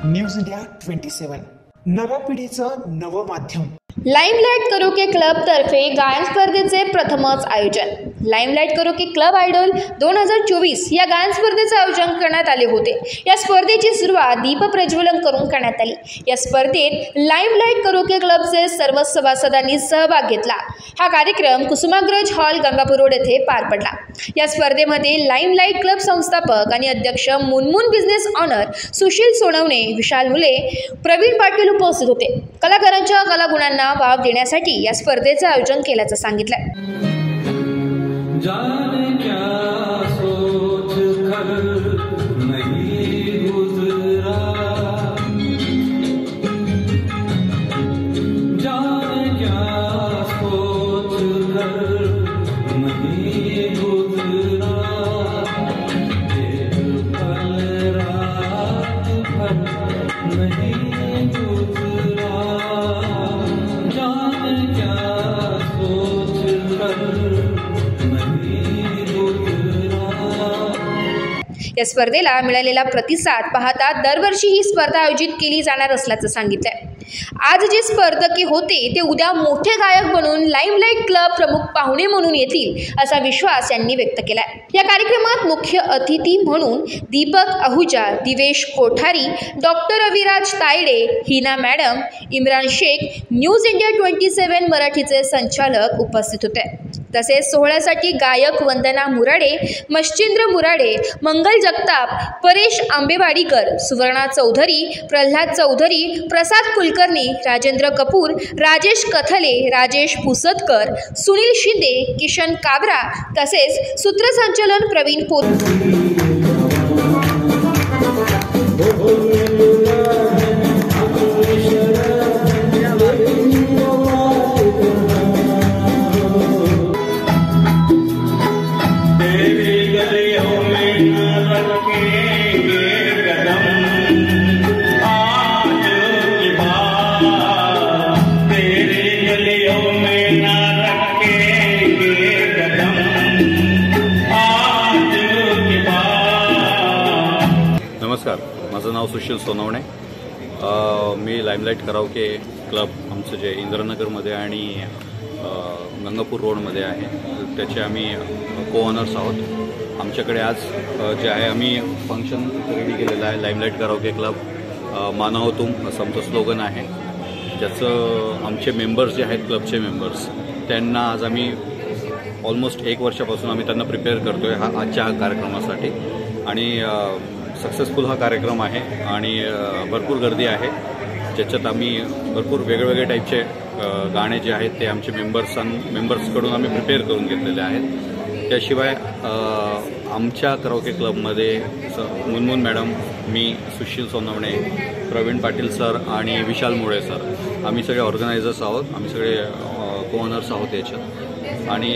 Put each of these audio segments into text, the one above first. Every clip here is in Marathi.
न्यूज इंडिया 27 नव्या पिढीचं नवं माध्यम। लाइमलाइट करोके क्लब तर्फे गायन स्पर्धेचे प्रथमच आयोजन। लाइमलाइट करोके क्लब आयडॉल 2024 या गायन स्पर्धेचे आयोजन करण्यात आले होते। या स्पर्धेची सुरुवात दीप प्रज्वलन करून करण्यात आली। या स्पर्धेत लाइमलाइट करोके क्लबचे सर्व सभासदांनी सहभाग घेतला। हा कार्यक्रम कुसुमाग्रज हॉल गंगापूर रोड येथे पार पडला। या स्पर्धेमध्ये लाइमलाइट क्लब संस्थापक आणि अध्यक्ष मुनमुन बिझनेस ऑनर सुशील सोनवणे, विशाल मुले, प्रवीण पाटील उपस्थित होते। कलाकारांच्या कलागुणांना वाव देण्यासाठी या स्पर्धेचे आयोजन केल्याचं सांगितलं। या स्पर्धेला मिळालेला प्रतिसाद पाहता दरवर्षी ही स्पर्धा आयोजित केली जाणार असल्याचं सांगितलंय। आज जे स्पर्धक होते ते उद्या मोठे गायक बनून लाइमलाइट क्लब प्रमुख पाहुणे म्हणून येतील असा विश्वास यांनी व्यक्त केलाय। या कार्यक्रमात मुख्य अतिथी म्हणून Deepak Ahuja, Divesh Kothari, doctor Aviraj Tayade, Hina madam, Imran Shaikh, news India 27 मराठीचे संचालक उपस्थित होते। तसेच सोहळ्यासाठी गायक वंदना मुराडे, मच्छिंद्र मुराडे, मंगल जगताप, परेश आंबेवाडीकर, सुवर्णा चौधरी, प्रल्हाद चौधरी, प्रसाद कुलकर्णी, राजेंद्र कपूर, राजेश कथले, राजेश पुसदकर, सुनील शिंदे, किशन काबरा तसेच सूत्रसंचालन प्रवीण नमस्कार, माझं नाव सुशील सोनवणे। मी लाइमलाइट कराओके क्लब आमचं जे इंद्रनगरमध्ये आणि गंगापूर रोडमध्ये आहे त्याचे आम्ही को-ओनर्स आहोत। आमच्याकडे आज जे आहे आम्ही फंक्शन रेडी केलेलं आहे। लाइमलाइट कराओके क्लब माना हो तुम असं आमचं स्लोगन आहे, ज्याचं आमचे मेंबर्स जे आहेत क्लबचे मेंबर्स त्यांना आज आम्ही ऑलमोस्ट 1 वर्षापासून आम्ही त्यांना प्रिपेअर करतो आहे आजच्या कार्यक्रमासाठी आणि सक्सेसफुल हा कार्यक्रम आहे आणि भरपूर गर्दी आहे, ज्याच्यात आम्ही भरपूर वेगवेगळे टाईपचे गाणे जे आहेत ते आमचे मेंबर्सकडून आम्ही प्रिपेअर करून घेतलेले आहेत। त्याशिवाय आमच्या कराओके क्लबमध्ये मुनमुन मॅडम, मी सुशील सोनवणे, प्रवीण पाटील सर आणि विशाल मुळे सर आम्ही सगळे ऑर्गनायझर्स आहोत। आम्ही सगळे को-ओनर्स आहोत याच्यात आणि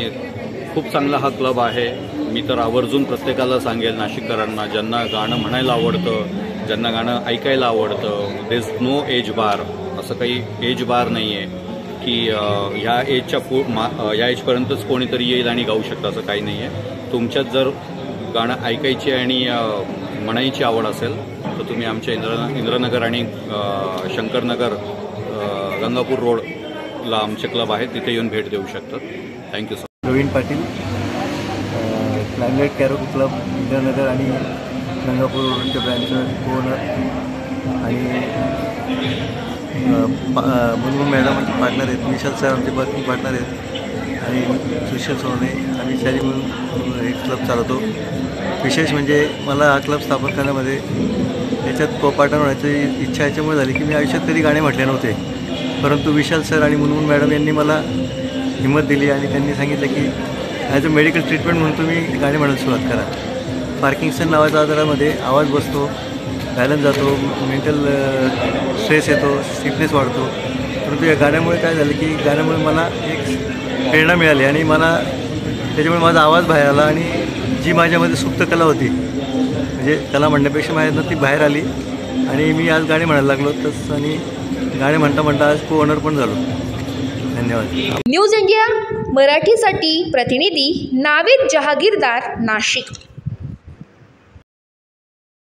खूप चांगला हा क्लब आहे। मी तर आवर्जून प्रत्येकाला सांगेल, नाशिककरांना, ज्यांना गाणं म्हणायला आवडतं, ज्यांना गाणं ऐकायला आवडतं, देर इज नो एज बार, असं काही एज बार नाही आहे की ह्या या एजपर्यंतच कोणीतरी येईल आणि गाऊ शकतं, असं काही नाही आहे। तुमच्यात जर गाणं ऐकायची आणि म्हणायची आवड असेल तर तुम्ही आमच्या इंद्रनगर आणि शंकरनगर गंगापूर रोडला आमचे क्लब आहेत, तिथे येऊन भेट देऊ शकतात। Thank you sir. Pravin Patil, Limelight karaoke club Indranagar आणि गंगापूर रोडचे ब्रँचचं को-ओनर आणि मुनमुन मॅडम आमचे पार्टनर आहेत, विशाल सर आमचे वर्किंग पार्टनर आहेत आणि सुशील सोनवणे आम्ही शाली म्हणून एक क्लब चालवतो। विशेष म्हणजे मला हा क्लब स्थापन करण्यामध्ये याच्यात को-पार्टनर होण्याची इच्छा याच्यामुळे झाली की मी आयुष्यात कधी गाणे म्हटले नव्हते, परंतु विशाल सर आणि मुनमुन मॅडम यांनी मला हिंमत दिली आणि त्यांनी सांगितलं की ॲज अ मेडिकल ट्रीटमेंट म्हणून तुम्ही गाणे म्हणायला सुरुवात करा। पार्किंसन नावाच्या आजारामध्ये आवाज बसतो, बॅलन्स जातो, मेंटल स्ट्रेस येतो, स्टिफनेस वाढतो, परंतु या गाण्यामुळे काय झालं की गाण्यामुळे मला एक प्रेरणा मिळाली आणि मला त्याच्यामुळे माझा आवाज बाहेर आला आणि जी माझ्यामध्ये सुप्त कला होती, म्हणजे कला म्हणण्यापेक्षा माझ्यानं ती बाहेर आली आणि मी आज गाणे म्हणायला लागलो तसं आणि गाणे म्हणता म्हणता आज को-ओनर पण झालो। धन्यवाद। न्यूज इंडिया मराठीसाठी प्रतिनिधी नावेद जहागीरदार, नाशिक।